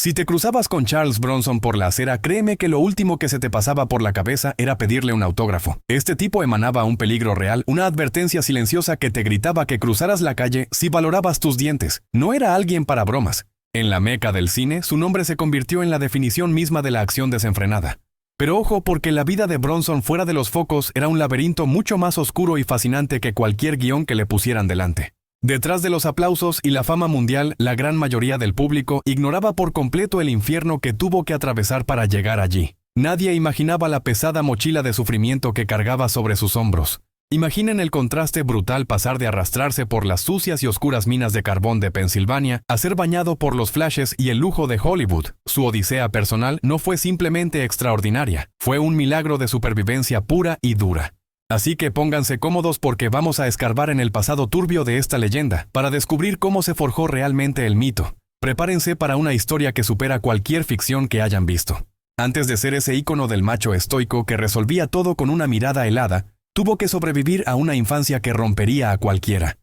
Si te cruzabas con Charles Bronson por la acera, créeme que lo último que se te pasaba por la cabeza era pedirle un autógrafo. Este tipo emanaba un peligro real, una advertencia silenciosa que te gritaba que cruzaras la calle si valorabas tus dientes. No era alguien para bromas. En la meca del cine, su nombre se convirtió en la definición misma de la acción desenfrenada. Pero ojo, porque la vida de Bronson fuera de los focos era un laberinto mucho más oscuro y fascinante que cualquier guión que le pusieran delante. Detrás de los aplausos y la fama mundial, la gran mayoría del público ignoraba por completo el infierno que tuvo que atravesar para llegar allí. Nadie imaginaba la pesada mochila de sufrimiento que cargaba sobre sus hombros. Imaginen el contraste brutal pasar de arrastrarse por las sucias y oscuras minas de carbón de Pensilvania a ser bañado por los flashes y el lujo de Hollywood. Su odisea personal no fue simplemente extraordinaria, fue un milagro de supervivencia pura y dura. Así que pónganse cómodos porque vamos a escarbar en el pasado turbio de esta leyenda, para descubrir cómo se forjó realmente el mito. Prepárense para una historia que supera cualquier ficción que hayan visto. Antes de ser ese ícono del macho estoico que resolvía todo con una mirada helada, tuvo que sobrevivir a una infancia que rompería a cualquiera.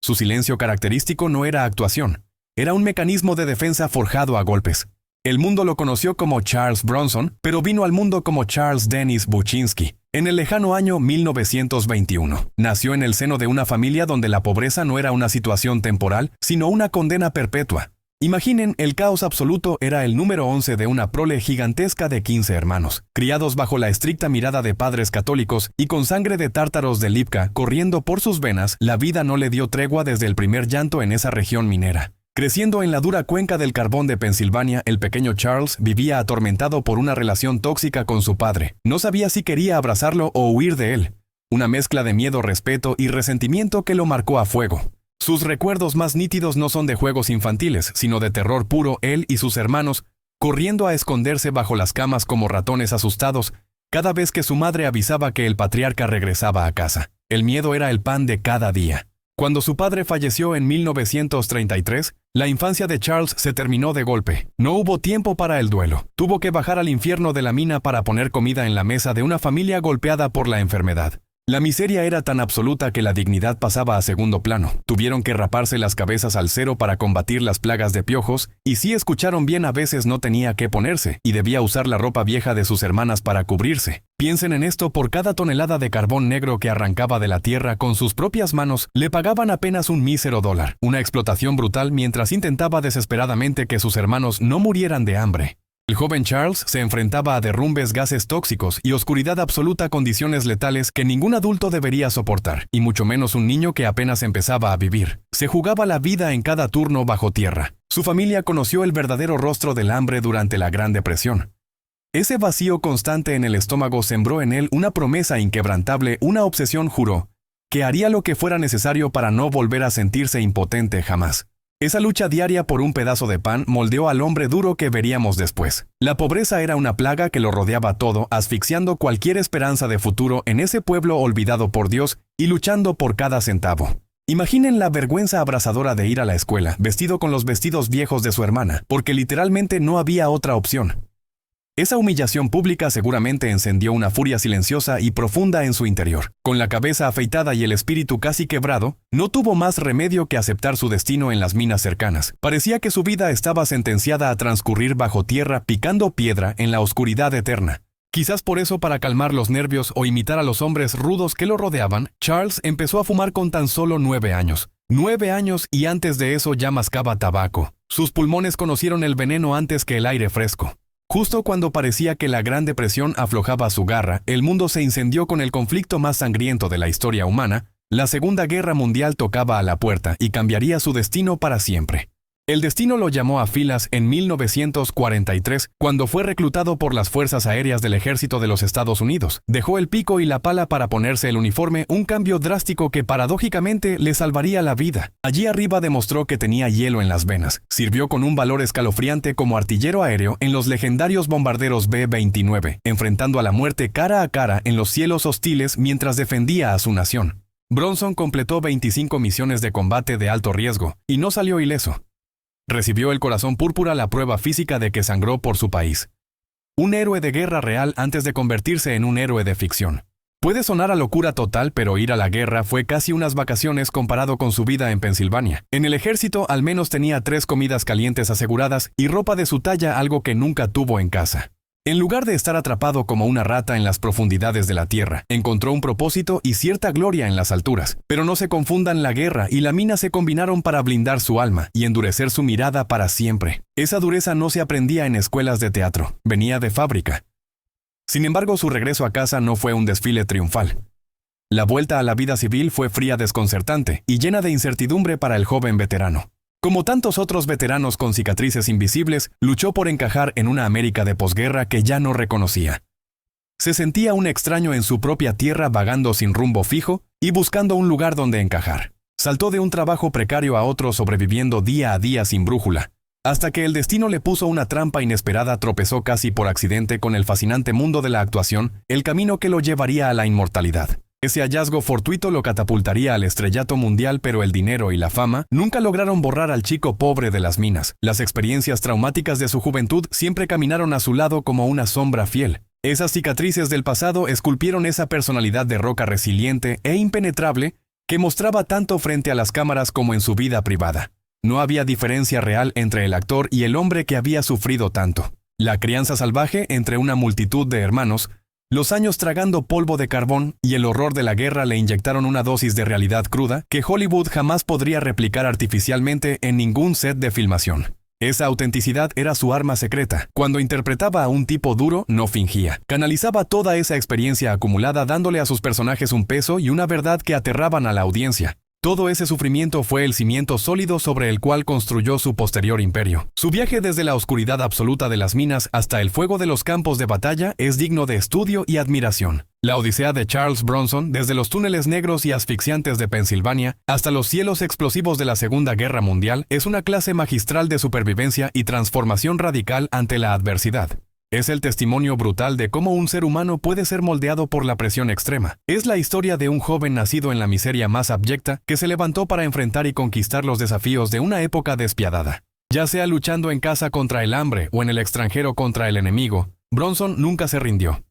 Su silencio característico no era actuación, era un mecanismo de defensa forjado a golpes. El mundo lo conoció como Charles Bronson, pero vino al mundo como Charles Dennis Buczynski. En el lejano año 1921, nació en el seno de una familia donde la pobreza no era una situación temporal, sino una condena perpetua. Imaginen, el caos absoluto era el número 11 de una prole gigantesca de 15 hermanos, criados bajo la estricta mirada de padres católicos y con sangre de tártaros de Lipka corriendo por sus venas. La vida no le dio tregua desde el primer llanto en esa región minera. Creciendo en la dura cuenca del carbón de Pensilvania, el pequeño Charles vivía atormentado por una relación tóxica con su padre. No sabía si quería abrazarlo o huir de él. Una mezcla de miedo, respeto y resentimiento que lo marcó a fuego. Sus recuerdos más nítidos no son de juegos infantiles, sino de terror puro. Él y sus hermanos, corriendo a esconderse bajo las camas como ratones asustados, cada vez que su madre avisaba que el patriarca regresaba a casa. El miedo era el pan de cada día. Cuando su padre falleció en 1933, la infancia de Charles se terminó de golpe. No hubo tiempo para el duelo. Tuvo que bajar al infierno de la mina para poner comida en la mesa de una familia golpeada por la enfermedad. La miseria era tan absoluta que la dignidad pasaba a segundo plano. Tuvieron que raparse las cabezas al cero para combatir las plagas de piojos, y si escucharon bien, a veces no tenía qué ponerse, y debía usar la ropa vieja de sus hermanas para cubrirse. Piensen en esto: por cada tonelada de carbón negro que arrancaba de la tierra con sus propias manos, le pagaban apenas un mísero $1. Una explotación brutal mientras intentaba desesperadamente que sus hermanos no murieran de hambre. El joven Charles se enfrentaba a derrumbes, gases tóxicos y oscuridad absoluta, condiciones letales que ningún adulto debería soportar, y mucho menos un niño que apenas empezaba a vivir. Se jugaba la vida en cada turno bajo tierra. Su familia conoció el verdadero rostro del hambre durante la Gran Depresión. Ese vacío constante en el estómago sembró en él una promesa inquebrantable, una obsesión. Juró que haría lo que fuera necesario para no volver a sentirse impotente jamás. Esa lucha diaria por un pedazo de pan moldeó al hombre duro que veríamos después. La pobreza era una plaga que lo rodeaba todo, asfixiando cualquier esperanza de futuro en ese pueblo olvidado por Dios y luchando por cada centavo. Imaginen la vergüenza abrasadora de ir a la escuela, vestido con los vestidos viejos de su hermana, porque literalmente no había otra opción. Esa humillación pública seguramente encendió una furia silenciosa y profunda en su interior. Con la cabeza afeitada y el espíritu casi quebrado, no tuvo más remedio que aceptar su destino en las minas cercanas. Parecía que su vida estaba sentenciada a transcurrir bajo tierra, picando piedra en la oscuridad eterna. Quizás por eso, para calmar los nervios o imitar a los hombres rudos que lo rodeaban, Charles empezó a fumar con tan solo 9 años. 9 años, y antes de eso ya mascaba tabaco. Sus pulmones conocieron el veneno antes que el aire fresco. Justo cuando parecía que la Gran Depresión aflojaba su garra, el mundo se incendió con el conflicto más sangriento de la historia humana. La Segunda Guerra Mundial tocaba a la puerta y cambiaría su destino para siempre. El destino lo llamó a filas en 1943, cuando fue reclutado por las Fuerzas Aéreas del Ejército de los Estados Unidos. Dejó el pico y la pala para ponerse el uniforme, un cambio drástico que paradójicamente le salvaría la vida. Allí arriba demostró que tenía hielo en las venas. Sirvió con un valor escalofriante como artillero aéreo en los legendarios bombarderos B-29, enfrentando a la muerte cara a cara en los cielos hostiles mientras defendía a su nación. Bronson completó 25 misiones de combate de alto riesgo y no salió ileso. Recibió el corazón púrpura, la prueba física de que sangró por su país. Un héroe de guerra real antes de convertirse en un héroe de ficción. Puede sonar a locura total, pero ir a la guerra fue casi unas vacaciones comparado con su vida en Pensilvania. En el ejército al menos tenía 3 comidas calientes aseguradas y ropa de su talla, algo que nunca tuvo en casa. En lugar de estar atrapado como una rata en las profundidades de la tierra, encontró un propósito y cierta gloria en las alturas. Pero no se confundan, la guerra y la mina se combinaron para blindar su alma y endurecer su mirada para siempre. Esa dureza no se aprendía en escuelas de teatro, venía de fábrica. Sin embargo, su regreso a casa no fue un desfile triunfal. La vuelta a la vida civil fue fría, desconcertante y llena de incertidumbre para el joven veterano. Como tantos otros veteranos con cicatrices invisibles, luchó por encajar en una América de posguerra que ya no reconocía. Se sentía un extraño en su propia tierra, vagando sin rumbo fijo y buscando un lugar donde encajar. Saltó de un trabajo precario a otro, sobreviviendo día a día sin brújula. Hasta que el destino le puso una trampa inesperada, tropezó casi por accidente con el fascinante mundo de la actuación, el camino que lo llevaría a la inmortalidad. Ese hallazgo fortuito lo catapultaría al estrellato mundial, pero el dinero y la fama nunca lograron borrar al chico pobre de las minas. Las experiencias traumáticas de su juventud siempre caminaron a su lado como una sombra fiel. Esas cicatrices del pasado esculpieron esa personalidad de roca resiliente e impenetrable que mostraba tanto frente a las cámaras como en su vida privada. No había diferencia real entre el actor y el hombre que había sufrido tanto. La crianza salvaje entre una multitud de hermanos, los años tragando polvo de carbón y el horror de la guerra le inyectaron una dosis de realidad cruda que Hollywood jamás podría replicar artificialmente en ningún set de filmación. Esa autenticidad era su arma secreta. Cuando interpretaba a un tipo duro, no fingía. Canalizaba toda esa experiencia acumulada, dándole a sus personajes un peso y una verdad que aterraban a la audiencia. Todo ese sufrimiento fue el cimiento sólido sobre el cual construyó su posterior imperio. Su viaje desde la oscuridad absoluta de las minas hasta el fuego de los campos de batalla es digno de estudio y admiración. La odisea de Charles Bronson, desde los túneles negros y asfixiantes de Pensilvania hasta los cielos explosivos de la Segunda Guerra Mundial, es una clase magistral de supervivencia y transformación radical ante la adversidad. Es el testimonio brutal de cómo un ser humano puede ser moldeado por la presión extrema. Es la historia de un joven nacido en la miseria más abyecta que se levantó para enfrentar y conquistar los desafíos de una época despiadada. Ya sea luchando en casa contra el hambre o en el extranjero contra el enemigo, Bronson nunca se rindió.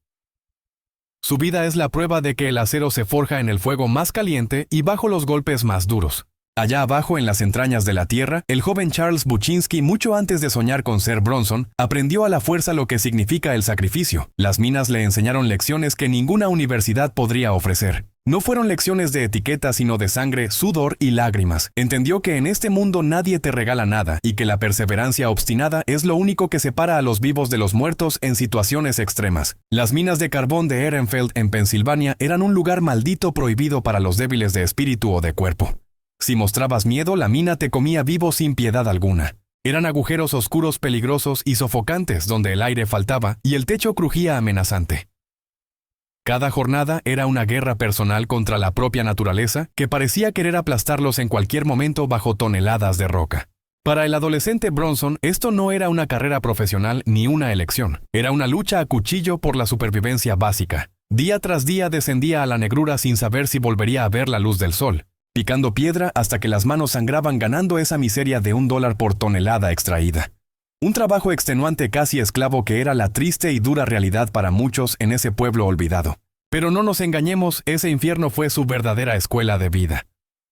Su vida es la prueba de que el acero se forja en el fuego más caliente y bajo los golpes más duros. Allá abajo, en las entrañas de la tierra, el joven Charles Buczynski, mucho antes de soñar con ser Bronson, aprendió a la fuerza lo que significa el sacrificio. Las minas le enseñaron lecciones que ninguna universidad podría ofrecer. No fueron lecciones de etiqueta, sino de sangre, sudor y lágrimas. Entendió que en este mundo nadie te regala nada y que la perseverancia obstinada es lo único que separa a los vivos de los muertos en situaciones extremas. Las minas de carbón de Ehrenfeld en Pensilvania eran un lugar maldito, prohibido para los débiles de espíritu o de cuerpo. Si mostrabas miedo, la mina te comía vivo sin piedad alguna. Eran agujeros oscuros, peligrosos y sofocantes donde el aire faltaba y el techo crujía amenazante. Cada jornada era una guerra personal contra la propia naturaleza que parecía querer aplastarlos en cualquier momento bajo toneladas de roca. Para el adolescente Bronson, esto no era una carrera profesional ni una elección. Era una lucha a cuchillo por la supervivencia básica. Día tras día descendía a la negrura sin saber si volvería a ver la luz del sol, picando piedra hasta que las manos sangraban, ganando esa miseria de $1 por tonelada extraída. Un trabajo extenuante, casi esclavo, que era la triste y dura realidad para muchos en ese pueblo olvidado. Pero no nos engañemos, ese infierno fue su verdadera escuela de vida.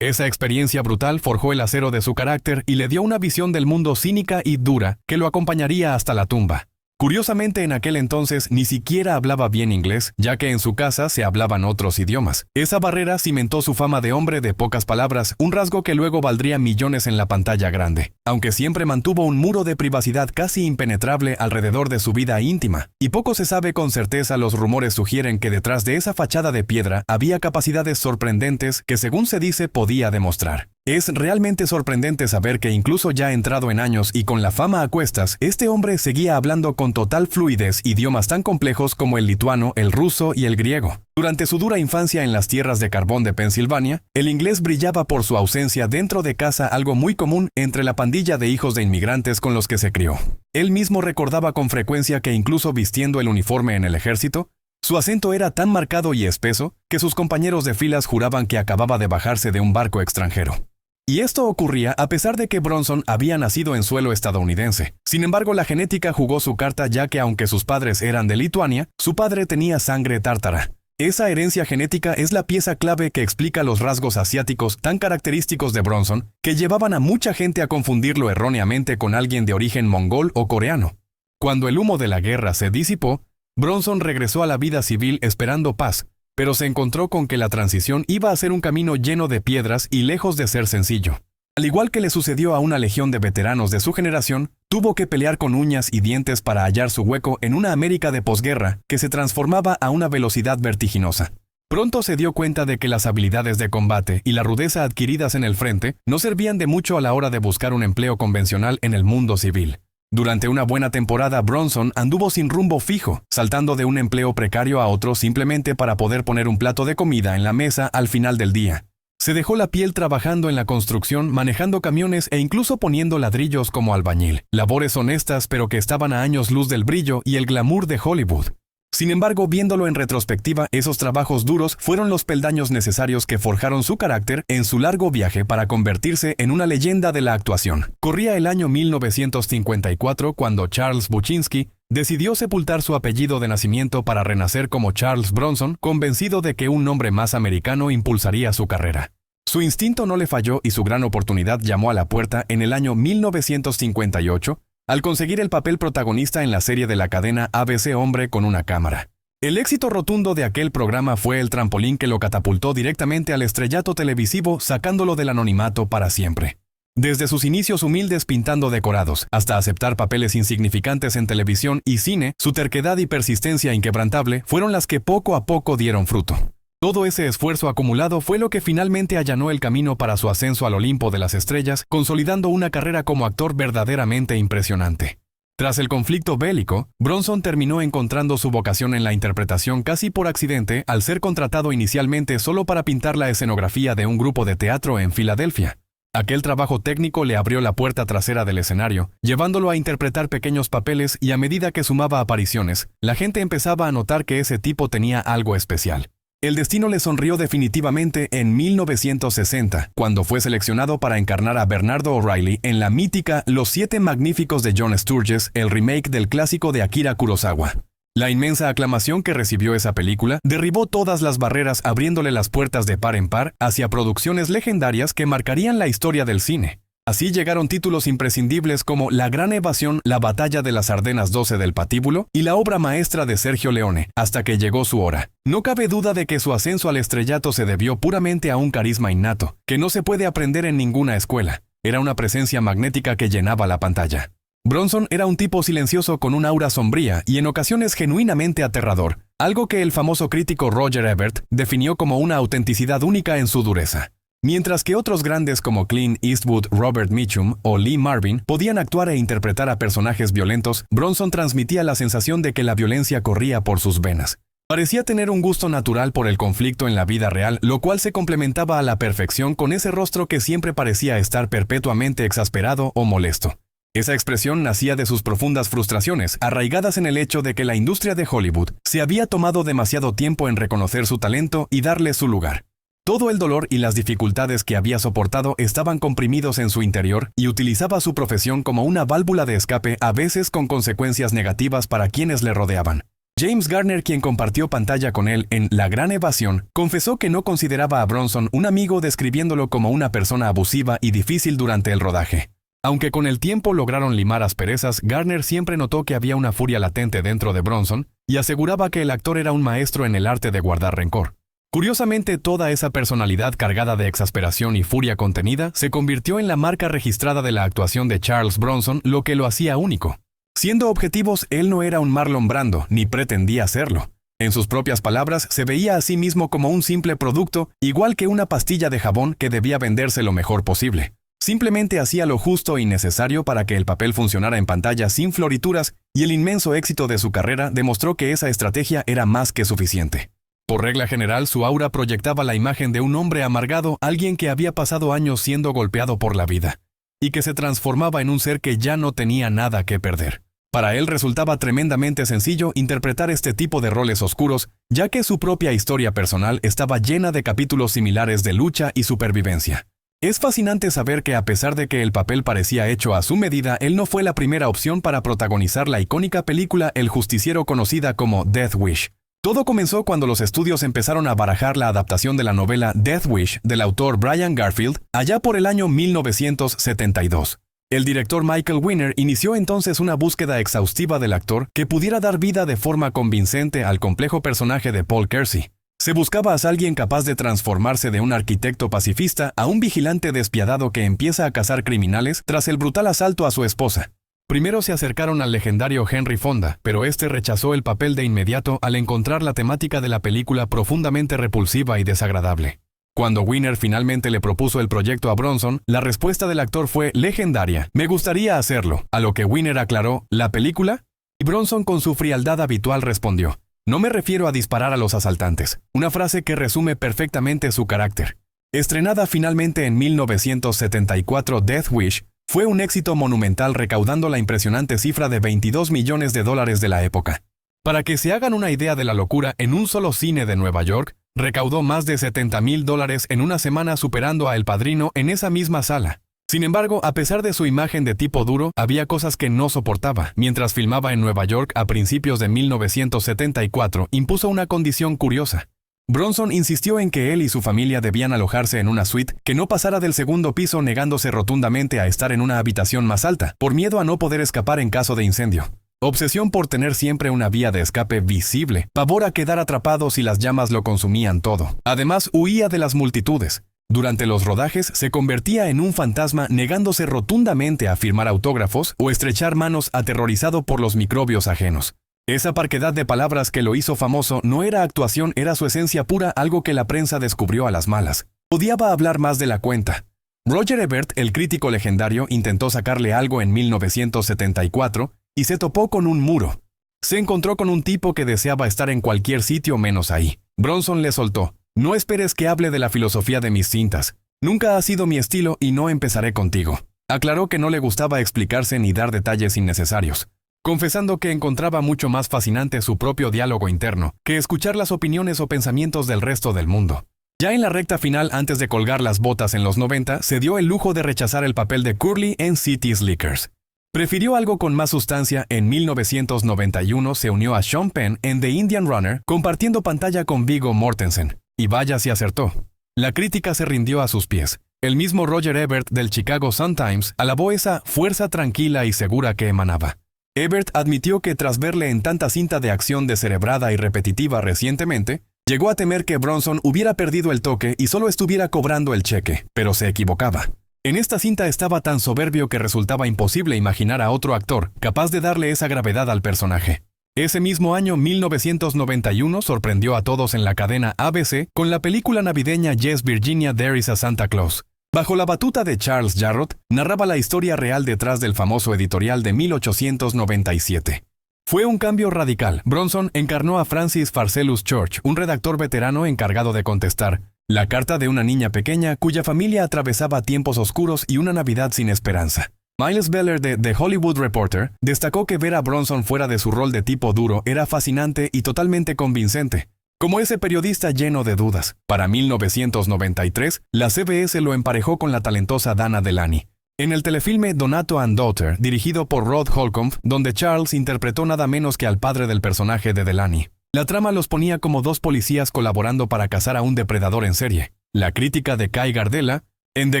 Esa experiencia brutal forjó el acero de su carácter y le dio una visión del mundo cínica y dura que lo acompañaría hasta la tumba. Curiosamente, en aquel entonces ni siquiera hablaba bien inglés, ya que en su casa se hablaban otros idiomas. Esa barrera cimentó su fama de hombre de pocas palabras, un rasgo que luego valdría millones en la pantalla grande. Aunque siempre mantuvo un muro de privacidad casi impenetrable alrededor de su vida íntima, y poco se sabe con certeza, los rumores sugieren que detrás de esa fachada de piedra había capacidades sorprendentes que, según se dice, podía demostrar. Es realmente sorprendente saber que incluso ya entrado en años y con la fama a cuestas, este hombre seguía hablando con total fluidez idiomas tan complejos como el lituano, el ruso y el griego. Durante su dura infancia en las tierras de carbón de Pensilvania, el inglés brillaba por su ausencia dentro de casa, algo muy común entre la pandilla de hijos de inmigrantes con los que se crió. Él mismo recordaba con frecuencia que incluso vistiendo el uniforme en el ejército, su acento era tan marcado y espeso que sus compañeros de filas juraban que acababa de bajarse de un barco extranjero. Y esto ocurría a pesar de que Bronson había nacido en suelo estadounidense. Sin embargo, la genética jugó su carta, ya que aunque sus padres eran de Lituania, su padre tenía sangre tártara. Esa herencia genética es la pieza clave que explica los rasgos asiáticos tan característicos de Bronson que llevaban a mucha gente a confundirlo erróneamente con alguien de origen mongol o coreano. Cuando el humo de la guerra se disipó, Bronson regresó a la vida civil esperando paz, pero se encontró con que la transición iba a ser un camino lleno de piedras y lejos de ser sencillo. Al igual que le sucedió a una legión de veteranos de su generación, tuvo que pelear con uñas y dientes para hallar su hueco en una América de posguerra que se transformaba a una velocidad vertiginosa. Pronto se dio cuenta de que las habilidades de combate y la rudeza adquiridas en el frente no servían de mucho a la hora de buscar un empleo convencional en el mundo civil. Durante una buena temporada, Bronson anduvo sin rumbo fijo, saltando de un empleo precario a otro simplemente para poder poner un plato de comida en la mesa al final del día. Se dejó la piel trabajando en la construcción, manejando camiones e incluso poniendo ladrillos como albañil. Labores honestas pero que estaban a años luz del brillo y el glamour de Hollywood. Sin embargo, viéndolo en retrospectiva, esos trabajos duros fueron los peldaños necesarios que forjaron su carácter en su largo viaje para convertirse en una leyenda de la actuación. Corría el año 1954 cuando Charles Buchinsky decidió sepultar su apellido de nacimiento para renacer como Charles Bronson, convencido de que un nombre más americano impulsaría su carrera. Su instinto no le falló y su gran oportunidad llamó a la puerta en el año 1958, al conseguir el papel protagonista en la serie de la cadena ABC Hombre con una cámara. El éxito rotundo de aquel programa fue el trampolín que lo catapultó directamente al estrellato televisivo, sacándolo del anonimato para siempre. Desde sus inicios humildes pintando decorados, hasta aceptar papeles insignificantes en televisión y cine, su terquedad y persistencia inquebrantable fueron las que poco a poco dieron fruto. Todo ese esfuerzo acumulado fue lo que finalmente allanó el camino para su ascenso al Olimpo de las estrellas, consolidando una carrera como actor verdaderamente impresionante. Tras el conflicto bélico, Bronson terminó encontrando su vocación en la interpretación casi por accidente al ser contratado inicialmente solo para pintar la escenografía de un grupo de teatro en Filadelfia. Aquel trabajo técnico le abrió la puerta trasera del escenario, llevándolo a interpretar pequeños papeles y a medida que sumaba apariciones, la gente empezaba a notar que ese tipo tenía algo especial. El destino le sonrió definitivamente en 1960, cuando fue seleccionado para encarnar a Bernardo O'Reilly en la mítica Los Siete Magníficos de John Sturges, el remake del clásico de Akira Kurosawa. La inmensa aclamación que recibió esa película derribó todas las barreras, abriéndole las puertas de par en par hacia producciones legendarias que marcarían la historia del cine. Así llegaron títulos imprescindibles como La Gran Evasión, La Batalla de las Ardenas 12 del Patíbulo y la obra maestra de Sergio Leone, Hasta que llegó su hora. No cabe duda de que su ascenso al estrellato se debió puramente a un carisma innato, que no se puede aprender en ninguna escuela. Era una presencia magnética que llenaba la pantalla. Bronson era un tipo silencioso con un aura sombría y en ocasiones genuinamente aterrador, algo que el famoso crítico Roger Ebert definió como una autenticidad única en su dureza. Mientras que otros grandes como Clint Eastwood, Robert Mitchum o Lee Marvin podían actuar e interpretar a personajes violentos, Bronson transmitía la sensación de que la violencia corría por sus venas. Parecía tener un gusto natural por el conflicto en la vida real, lo cual se complementaba a la perfección con ese rostro que siempre parecía estar perpetuamente exasperado o molesto. Esa expresión nacía de sus profundas frustraciones, arraigadas en el hecho de que la industria de Hollywood se había tomado demasiado tiempo en reconocer su talento y darle su lugar. Todo el dolor y las dificultades que había soportado estaban comprimidos en su interior y utilizaba su profesión como una válvula de escape, a veces con consecuencias negativas para quienes le rodeaban. James Garner, quien compartió pantalla con él en La Gran Evasión, confesó que no consideraba a Bronson un amigo, describiéndolo como una persona abusiva y difícil durante el rodaje. Aunque con el tiempo lograron limar asperezas, Garner siempre notó que había una furia latente dentro de Bronson y aseguraba que el actor era un maestro en el arte de guardar rencor. Curiosamente, toda esa personalidad cargada de exasperación y furia contenida se convirtió en la marca registrada de la actuación de Charles Bronson, lo que lo hacía único. Siendo objetivos, él no era un Marlon Brando, ni pretendía serlo. En sus propias palabras, se veía a sí mismo como un simple producto, igual que una pastilla de jabón que debía venderse lo mejor posible. Simplemente hacía lo justo y necesario para que el papel funcionara en pantalla sin florituras, y el inmenso éxito de su carrera demostró que esa estrategia era más que suficiente. Por regla general, su aura proyectaba la imagen de un hombre amargado, alguien que había pasado años siendo golpeado por la vida, y que se transformaba en un ser que ya no tenía nada que perder. Para él resultaba tremendamente sencillo interpretar este tipo de roles oscuros, ya que su propia historia personal estaba llena de capítulos similares de lucha y supervivencia. Es fascinante saber que a pesar de que el papel parecía hecho a su medida, él no fue la primera opción para protagonizar la icónica película El Justiciero, conocida como Death Wish. Todo comenzó cuando los estudios empezaron a barajar la adaptación de la novela Death Wish del autor Brian Garfield allá por el año 1972. El director Michael Winner inició entonces una búsqueda exhaustiva del actor que pudiera dar vida de forma convincente al complejo personaje de Paul Kersey. Se buscaba a alguien capaz de transformarse de un arquitecto pacifista a un vigilante despiadado que empieza a cazar criminales tras el brutal asalto a su esposa. Primero se acercaron al legendario Henry Fonda, pero este rechazó el papel de inmediato al encontrar la temática de la película profundamente repulsiva y desagradable. Cuando Winner finalmente le propuso el proyecto a Bronson, la respuesta del actor fue legendaria: "Me gustaría hacerlo", a lo que Winner aclaró: "¿La película?", y Bronson con su frialdad habitual respondió: "No me refiero a disparar a los asaltantes", una frase que resume perfectamente su carácter. Estrenada finalmente en 1974, Death Wish fue un éxito monumental, recaudando la impresionante cifra de $22 millones de la época. Para que se hagan una idea de la locura, en un solo cine de Nueva York, recaudó más de $70,000 en una semana, superando a El Padrino en esa misma sala. Sin embargo, a pesar de su imagen de tipo duro, había cosas que no soportaba. Mientras filmaba en Nueva York a principios de 1974, impuso una condición curiosa. Bronson insistió en que él y su familia debían alojarse en una suite que no pasara del segundo piso, negándose rotundamente a estar en una habitación más alta, por miedo a no poder escapar en caso de incendio. Obsesión por tener siempre una vía de escape visible, pavor a quedar atrapado si las llamas lo consumían todo. Además, huía de las multitudes. Durante los rodajes se convertía en un fantasma, negándose rotundamente a firmar autógrafos o estrechar manos, aterrorizado por los microbios ajenos. Esa parquedad de palabras que lo hizo famoso no era actuación, era su esencia pura, algo que la prensa descubrió a las malas. Odiaba hablar más de la cuenta. Roger Ebert, el crítico legendario, intentó sacarle algo en 1974 y se topó con un muro. Se encontró con un tipo que deseaba estar en cualquier sitio menos ahí. Bronson le soltó: "No esperes que hable de la filosofía de mis cintas. Nunca ha sido mi estilo y no empezaré contigo". Aclaró que no le gustaba explicarse ni dar detalles innecesarios, confesando que encontraba mucho más fascinante su propio diálogo interno que escuchar las opiniones o pensamientos del resto del mundo. Ya en la recta final, antes de colgar las botas en los 90, se dio el lujo de rechazar el papel de Curly en City Slickers. Prefirió algo con más sustancia. En 1991 se unió a Sean Penn en The Indian Runner, compartiendo pantalla con Viggo Mortensen. Y vaya si acertó. La crítica se rindió a sus pies. El mismo Roger Ebert del Chicago Sun-Times alabó esa fuerza tranquila y segura que emanaba. Ebert admitió que tras verle en tanta cinta de acción descerebrada y repetitiva recientemente, llegó a temer que Bronson hubiera perdido el toque y solo estuviera cobrando el cheque, pero se equivocaba. En esta cinta estaba tan soberbio que resultaba imposible imaginar a otro actor capaz de darle esa gravedad al personaje. Ese mismo año, 1991, sorprendió a todos en la cadena ABC con la película navideña Yes, Virginia, There is a Santa Claus. Bajo la batuta de Charles Jarrott, narraba la historia real detrás del famoso editorial de 1897. Fue un cambio radical. Bronson encarnó a Francis Pharcellus Church, un redactor veterano encargado de contestar la carta de una niña pequeña cuya familia atravesaba tiempos oscuros y una Navidad sin esperanza. Miles Beller de The Hollywood Reporter destacó que ver a Bronson fuera de su rol de tipo duro era fascinante y totalmente convincente, como ese periodista lleno de dudas. Para 1993, la CBS lo emparejó con la talentosa Dana Delany en el telefilme Donato and Daughter, dirigido por Rod Holcomb, donde Charles interpretó nada menos que al padre del personaje de Delany. La trama los ponía como dos policías colaborando para cazar a un depredador en serie. La crítica de Kai Gardella en The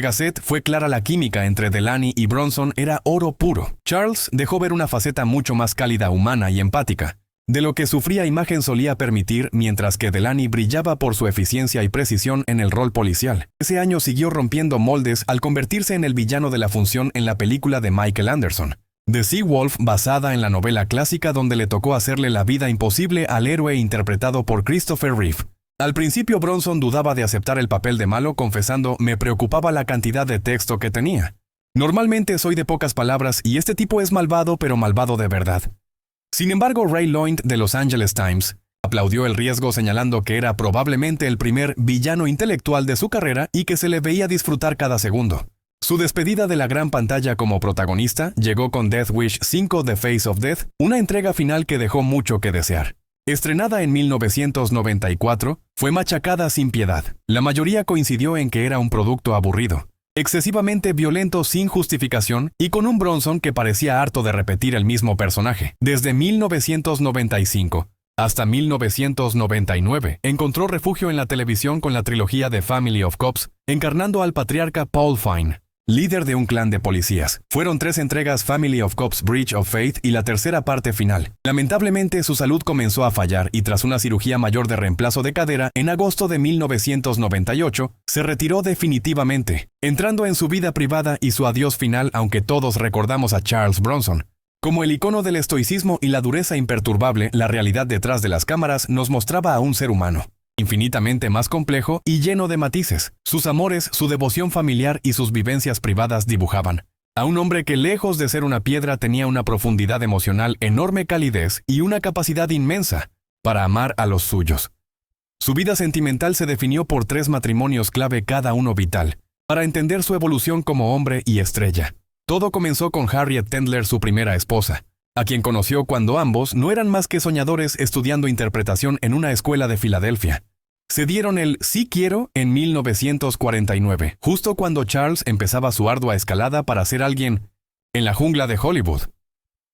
Gazette fue clara: la química entre Delany y Bronson era oro puro. Charles dejó ver una faceta mucho más cálida, humana y empática de lo que su fría imagen solía permitir, mientras que Delany brillaba por su eficiencia y precisión en el rol policial. Ese año siguió rompiendo moldes al convertirse en el villano de la función en la película de Michael Anderson, The Sea Wolf, basada en la novela clásica, donde le tocó hacerle la vida imposible al héroe interpretado por Christopher Reeve. Al principio Bronson dudaba de aceptar el papel de malo, confesando: "Me preocupaba la cantidad de texto que tenía. Normalmente soy de pocas palabras y este tipo es malvado, pero malvado de verdad". Sin embargo, Ray Lloyd de Los Angeles Times aplaudió el riesgo, señalando que era probablemente el primer villano intelectual de su carrera y que se le veía disfrutar cada segundo. Su despedida de la gran pantalla como protagonista llegó con Death Wish 5: The Face of Death, una entrega final que dejó mucho que desear. Estrenada en 1994, fue machacada sin piedad. La mayoría coincidió en que era un producto aburrido, excesivamente violento, sin justificación, y con un Bronson que parecía harto de repetir el mismo personaje. Desde 1995, Hasta 1999, encontró refugio en la televisión con la trilogía de Family of Cops, encarnando al patriarca Paul Fine, líder de un clan de policías. Fueron 3 entregas Family of Cops Breach of Faith y la tercera parte final. Lamentablemente, su salud comenzó a fallar y tras una cirugía mayor de reemplazo de cadera, en agosto de 1998, se retiró definitivamente, entrando en su vida privada y su adiós final, aunque todos recordamos a Charles Bronson como el icono del estoicismo y la dureza imperturbable. La realidad detrás de las cámaras nos mostraba a un ser humano infinitamente más complejo y lleno de matices. Sus amores, su devoción familiar y sus vivencias privadas dibujaban a un hombre que, lejos de ser una piedra, tenía una profundidad emocional, enorme calidez y una capacidad inmensa para amar a los suyos. Su vida sentimental se definió por 3 matrimonios clave, cada uno vital para entender su evolución como hombre y estrella. Todo comenzó con Harriet Tendler, su primera esposa, a quien conoció cuando ambos no eran más que soñadores estudiando interpretación en una escuela de Filadelfia. Se dieron el "sí quiero" en 1949, justo cuando Charles empezaba su ardua escalada para ser alguien en la jungla de Hollywood.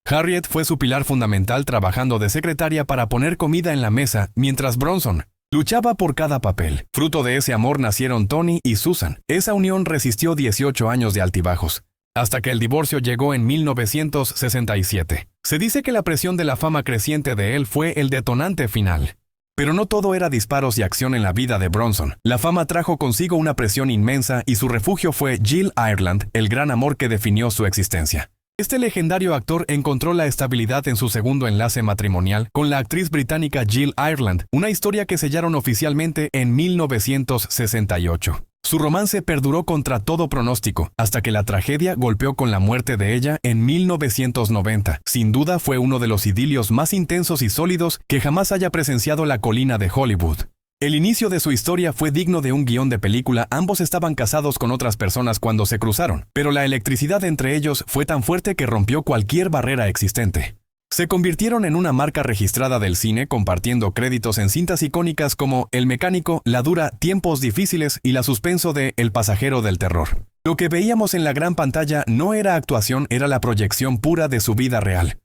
Harriet fue su pilar fundamental, trabajando de secretaria para poner comida en la mesa, mientras Bronson luchaba por cada papel. Fruto de ese amor nacieron Tony y Susan. Esa unión resistió 18 años de altibajos, hasta que el divorcio llegó en 1967. Se dice que la presión de la fama creciente de él fue el detonante final. Pero no todo era disparos y acción en la vida de Bronson. La fama trajo consigo una presión inmensa y su refugio fue Jill Ireland, el gran amor que definió su existencia. Este legendario actor encontró la estabilidad en su segundo enlace matrimonial con la actriz británica Jill Ireland, una historia que sellaron oficialmente en 1968. Su romance perduró contra todo pronóstico, hasta que la tragedia golpeó con la muerte de ella en 1990. Sin duda fue uno de los idilios más intensos y sólidos que jamás haya presenciado la colina de Hollywood. El inicio de su historia fue digno de un guión de película. Ambos estaban casados con otras personas cuando se cruzaron, pero la electricidad entre ellos fue tan fuerte que rompió cualquier barrera existente. Se convirtieron en una marca registrada del cine, compartiendo créditos en cintas icónicas como El Mecánico, La Dura, Tiempos Difíciles y la suspenso de El Pasajero del Terror. Lo que veíamos en la gran pantalla no era actuación, era la proyección pura de su vida real.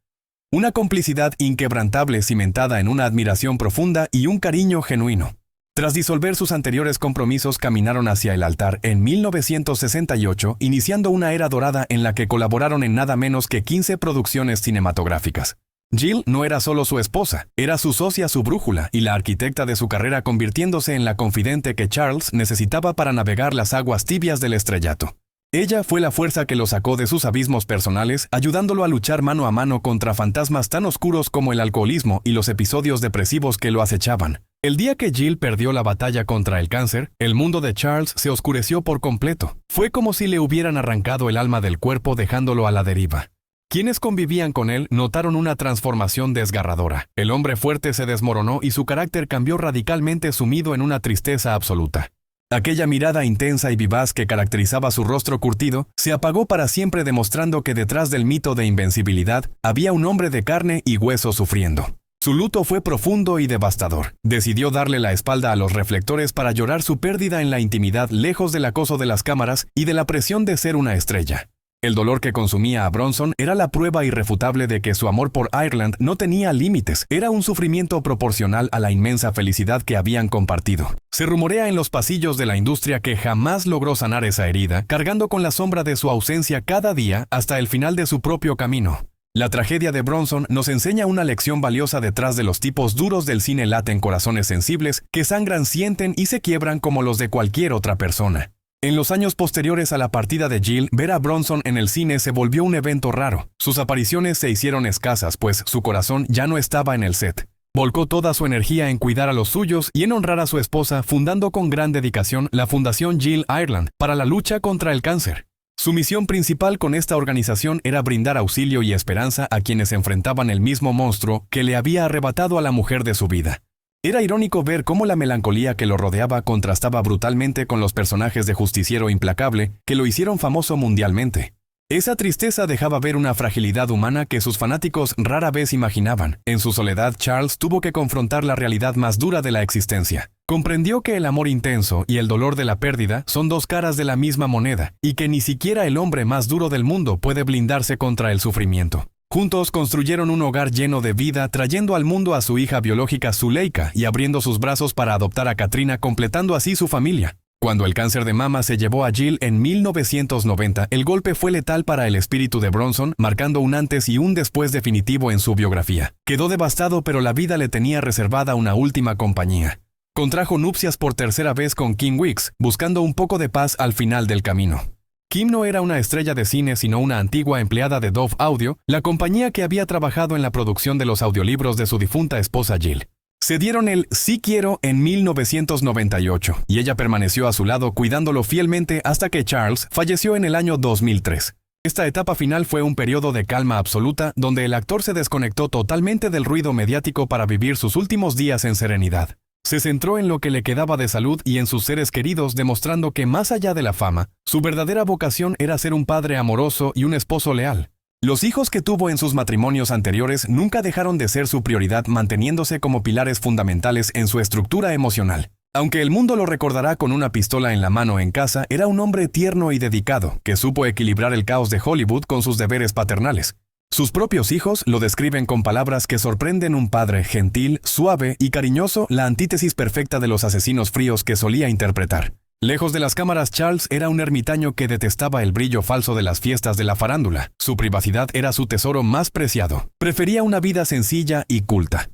Una complicidad inquebrantable cimentada en una admiración profunda y un cariño genuino. Tras disolver sus anteriores compromisos, caminaron hacia el altar en 1968, iniciando una era dorada en la que colaboraron en nada menos que 15 producciones cinematográficas. Jill no era solo su esposa, era su socia, su brújula y la arquitecta de su carrera, convirtiéndose en la confidente que Charles necesitaba para navegar las aguas tibias del estrellato. Ella fue la fuerza que lo sacó de sus abismos personales, ayudándolo a luchar mano a mano contra fantasmas tan oscuros como el alcoholismo y los episodios depresivos que lo acechaban. El día que Jill perdió la batalla contra el cáncer, el mundo de Charles se oscureció por completo. Fue como si le hubieran arrancado el alma del cuerpo, dejándolo a la deriva. Quienes convivían con él notaron una transformación desgarradora. El hombre fuerte se desmoronó y su carácter cambió radicalmente, sumido en una tristeza absoluta. Aquella mirada intensa y vivaz que caracterizaba su rostro curtido se apagó para siempre, demostrando que detrás del mito de invencibilidad había un hombre de carne y hueso sufriendo. Su luto fue profundo y devastador. Decidió darle la espalda a los reflectores para llorar su pérdida en la intimidad, lejos del acoso de las cámaras y de la presión de ser una estrella. El dolor que consumía a Bronson era la prueba irrefutable de que su amor por Ireland no tenía límites. Era un sufrimiento proporcional a la inmensa felicidad que habían compartido. Se rumorea en los pasillos de la industria que jamás logró sanar esa herida, cargando con la sombra de su ausencia cada día hasta el final de su propio camino. La tragedia de Bronson nos enseña una lección valiosa. Detrás de los tipos duros del cine laten corazones sensibles que sangran, sienten y se quiebran como los de cualquier otra persona. En los años posteriores a la partida de Jill, ver a Bronson en el cine se volvió un evento raro. Sus apariciones se hicieron escasas, pues su corazón ya no estaba en el set. Volcó toda su energía en cuidar a los suyos y en honrar a su esposa, fundando con gran dedicación la Fundación Jill Ireland para la lucha contra el cáncer. Su misión principal con esta organización era brindar auxilio y esperanza a quienes enfrentaban el mismo monstruo que le había arrebatado a la mujer de su vida. Era irónico ver cómo la melancolía que lo rodeaba contrastaba brutalmente con los personajes de justiciero implacable que lo hicieron famoso mundialmente. Esa tristeza dejaba ver una fragilidad humana que sus fanáticos rara vez imaginaban. En su soledad, Charles tuvo que confrontar la realidad más dura de la existencia. Comprendió que el amor intenso y el dolor de la pérdida son dos caras de la misma moneda, y que ni siquiera el hombre más duro del mundo puede blindarse contra el sufrimiento. Juntos construyeron un hogar lleno de vida, trayendo al mundo a su hija biológica Zuleika y abriendo sus brazos para adoptar a Katrina, completando así su familia. Cuando el cáncer de mama se llevó a Jill en 1990, el golpe fue letal para el espíritu de Bronson, marcando un antes y un después definitivo en su biografía. Quedó devastado, pero la vida le tenía reservada una última compañía. Contrajo nupcias por tercera vez con Kim Weeks, buscando un poco de paz al final del camino. Kim no era una estrella de cine, sino una antigua empleada de Dove Audio, la compañía que había trabajado en la producción de los audiolibros de su difunta esposa Jill. Se dieron el sí quiero en 1998 y ella permaneció a su lado cuidándolo fielmente hasta que Charles falleció en el año 2003. Esta etapa final fue un periodo de calma absoluta donde el actor se desconectó totalmente del ruido mediático para vivir sus últimos días en serenidad. Se centró en lo que le quedaba de salud y en sus seres queridos, demostrando que más allá de la fama, su verdadera vocación era ser un padre amoroso y un esposo leal. Los hijos que tuvo en sus matrimonios anteriores nunca dejaron de ser su prioridad, manteniéndose como pilares fundamentales en su estructura emocional. Aunque el mundo lo recordará con una pistola en la mano en casa, era un hombre tierno y dedicado, que supo equilibrar el caos de Hollywood con sus deberes paternales. Sus propios hijos lo describen con palabras que sorprenden: un padre gentil, suave y cariñoso, la antítesis perfecta de los asesinos fríos que solía interpretar. Lejos de las cámaras, Charles era un ermitaño que detestaba el brillo falso de las fiestas de la farándula. Su privacidad era su tesoro más preciado. Prefería una vida sencilla y culta.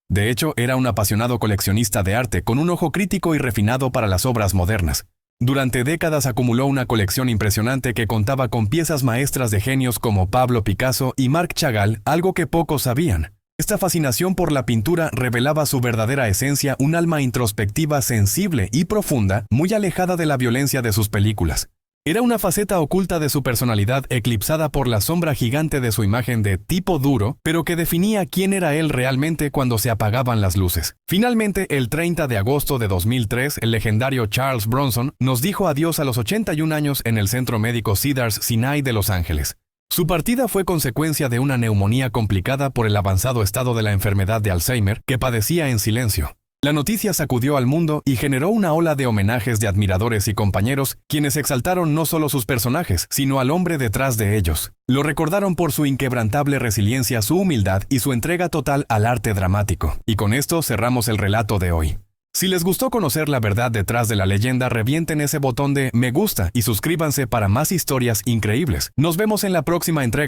De hecho, era un apasionado coleccionista de arte con un ojo crítico y refinado para las obras modernas. Durante décadas acumuló una colección impresionante que contaba con piezas maestras de genios como Pablo Picasso y Marc Chagall, algo que pocos sabían. Esta fascinación por la pintura revelaba su verdadera esencia, un alma introspectiva, sensible y profunda, muy alejada de la violencia de sus películas. Era una faceta oculta de su personalidad, eclipsada por la sombra gigante de su imagen de tipo duro, pero que definía quién era él realmente cuando se apagaban las luces. Finalmente, el 30 de agosto de 2003, el legendario Charles Bronson nos dijo adiós a los 81 años en el Centro Médico Cedars-Sinai de Los Ángeles. Su partida fue consecuencia de una neumonía complicada por el avanzado estado de la enfermedad de Alzheimer que padecía en silencio. La noticia sacudió al mundo y generó una ola de homenajes de admiradores y compañeros, quienes exaltaron no solo sus personajes, sino al hombre detrás de ellos. Lo recordaron por su inquebrantable resiliencia, su humildad y su entrega total al arte dramático. Y con esto cerramos el relato de hoy. Si les gustó conocer la verdad detrás de la leyenda, revienten ese botón de me gusta y suscríbanse para más historias increíbles. Nos vemos en la próxima entrega.